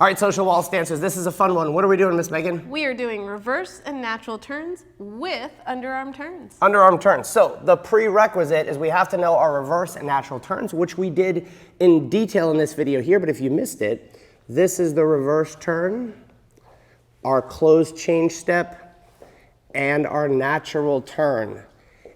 All right, social waltz dancers, this is a fun one. What are we doing, Miss Megan? We are doing reverse and natural turns with underarm turns. Underarm turns. So the prerequisite is we have to know our reverse and natural turns, which we did in detail in this video here, but if you missed it, this is the reverse turn, our closed change step, and our natural turn.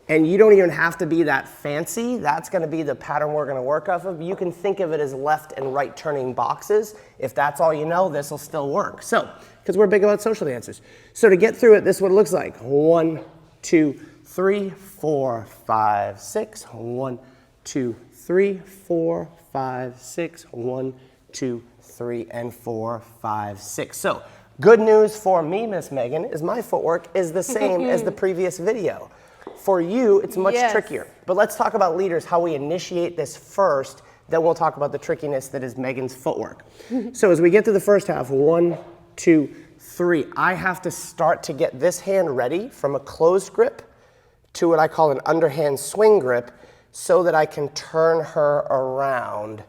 And you don't even have to be that fancy. That's gonna be the pattern we're gonna work off of. You can think of it as left and right turning boxes. If that's all you know, this will still work. So, because we're big about social dancers. So to get through it, this is what it looks like. 1, 2, 3, 4, 5, 6. 1, 2, 3, 4, 5, 6. 1, 2, 3, and 4, 5, 6. So, good news for me, Miss Megan, is my footwork is the same as the previous video. For you, it's much trickier. But let's talk about leaders, how we initiate this first, then we'll talk about the trickiness that is Megan's footwork. So as we get to the first half, 1, 2, 3, I have to start to get this hand ready from a closed grip to what I call an underhand swing grip so that I can turn her around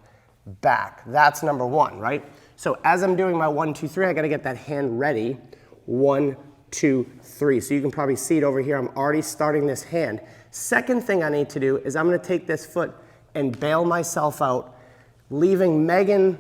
back. That's number 1, right? So as I'm doing my 1, 2, 3, I gotta get that hand ready. 1, 2, 3. So you can probably see it over here. I'm already starting this hand. Second thing I need to do is I'm going to take this foot and bail myself out, leaving Megan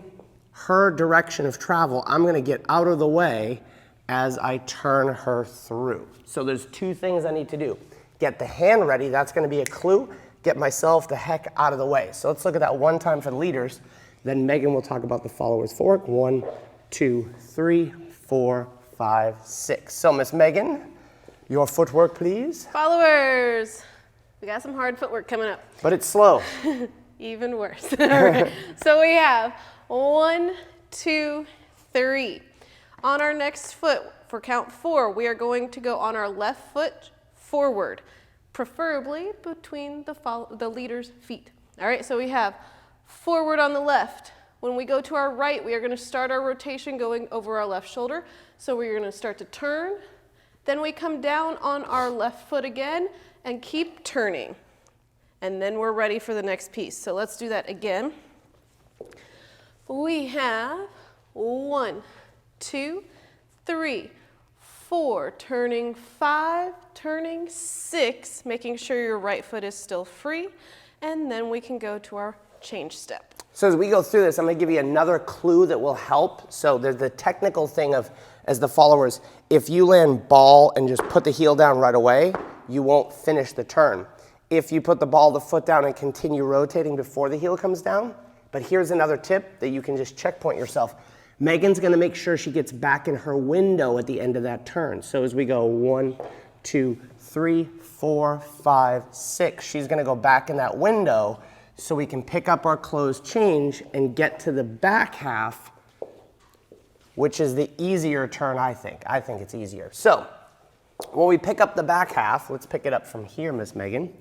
her direction of travel. I'm going to get out of the way as I turn her through. So there's 2 things I need to do. Get the hand ready. That's going to be a clue. Get myself the heck out of the way. So let's look at that one time for the leaders. Then Megan will talk about the followers' footwork. 1, 2, 3, 4, 5, 6. So Miss Megan, your footwork, please. Followers, we got some hard footwork coming up. But it's slow. Even worse. All right. So we have 1, 2, 3. On our next foot, for count 4, we are going to go on our left foot forward, preferably between the leader's feet. All right, so we have forward on the left. When we go to our right, we are going to start our rotation going over our left shoulder. So we're going to start to turn. Then we come down on our left foot again and keep turning. And then we're ready for the next piece. So let's do that again. We have 1, 2, 3, 4, turning 5, turning 6, making sure your right foot is still free. And then we can go to our change step. So as we go through this, I'm going to give you another clue that will help. So there's the technical thing of, as the followers, if you land ball and just put the heel down right away, you won't finish the turn. If you put the ball, the foot down and continue rotating before the heel comes down. But here's another tip that you can just checkpoint yourself. Megan's going to make sure she gets back in her window at the end of that turn. So as we go 1, 2, 3, 4, 5, 6, she's going to go back in that window so we can pick up our closed change and get to the back half, which is the easier turn, I think. I think it's easier. So when we pick up the back half, let's pick it up from here, Miss Megan.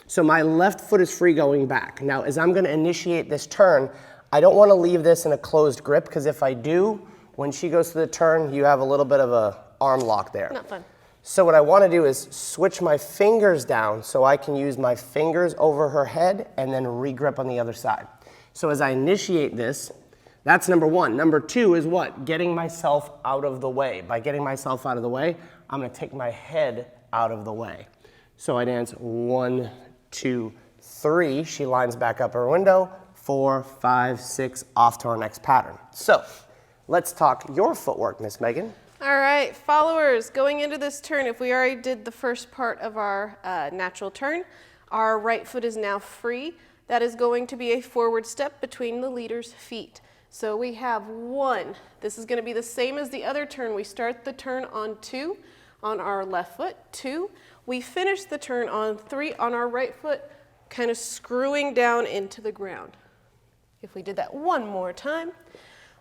So my left foot is free going back. Now, as I'm going to initiate this turn, I don't want to leave this in a closed grip, because if I do, when she goes to the turn, you have a little bit of an arm lock there. Not fun. So what I want to do is switch my fingers down so I can use my fingers over her head and then re-grip on the other side. So as I initiate this, that's number 1. Number 2 is what? Getting myself out of the way. By getting myself out of the way, I'm going to take my head out of the way. So I dance 1, 2, 3. She lines back up her window. 4, 5, 6, off to our next pattern. So let's talk your footwork, Miss Megan. All right, followers, going into this turn, if we already did the first part of our natural turn, our right foot is now free. That is going to be a forward step between the leader's feet. So we have 1. This is going to be the same as the other turn. We start the turn on 2 on our left foot, 2. We finish the turn on 3 on our right foot, kind of screwing down into the ground. If we did that one more time,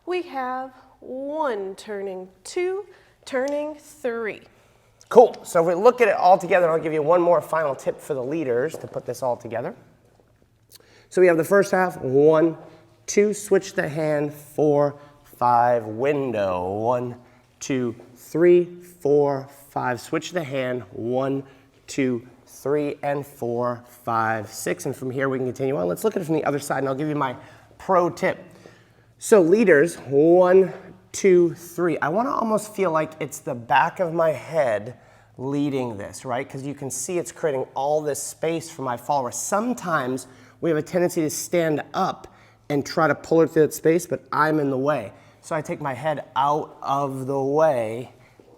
we have 1, turning 2, turning 3. Cool. So if we look at it all together, I'll give you one more final tip for the leaders to put this all together. So we have the first half, 1, 2, switch the hand, 4, 5, window, 1, 2, 3, 4, 5, switch the hand, 1, 2, 3, and 4, 5, 6. And from here we can continue on. Let's look at it from the other side, and I'll give you my pro tip. So leaders, 1, 2, 3. I want to almost feel like it's the back of my head leading this, right? Because you can see it's creating all this space for my follower. Sometimes we have a tendency to stand up and try to pull her through that space, but I'm in the way. So I take my head out of the way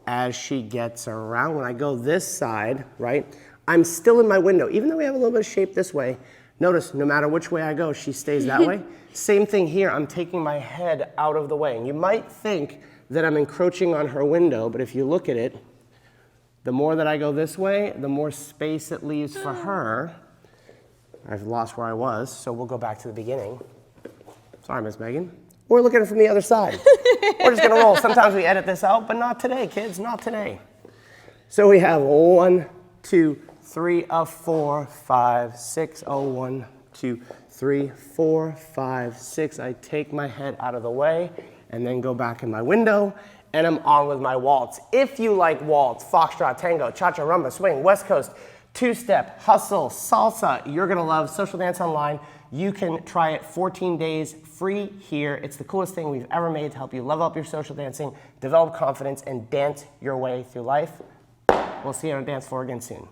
as she gets around. When I go this side, right, I'm still in my window. Even though we have a little bit of shape this way, notice no matter which way I go, she stays that way. Same thing here, I'm taking my head out of the way. And you might think that I'm encroaching on her window, but if you look at it, the more that I go this way, the more space it leaves for her. I've lost where I was, so we'll go back to the beginning. Sorry, Miss Megan. We're looking at it from the other side. We're just gonna roll. Sometimes we edit this out, but not today, kids, not today. So we have 1, 2, 3, 4, 5, 6. 1, 2, 3, 4, 5, 6. I take my head out of the way and then go back in my window and I'm on with my waltz. If you like waltz, foxtrot, tango, cha-cha, rumba, swing, West Coast, two-step, hustle, salsa, you're gonna love Social Dance Online. You can try it 14 days free here. It's the coolest thing we've ever made to help you level up your social dancing, develop confidence, and dance your way through life. We'll see you on the dance floor again soon.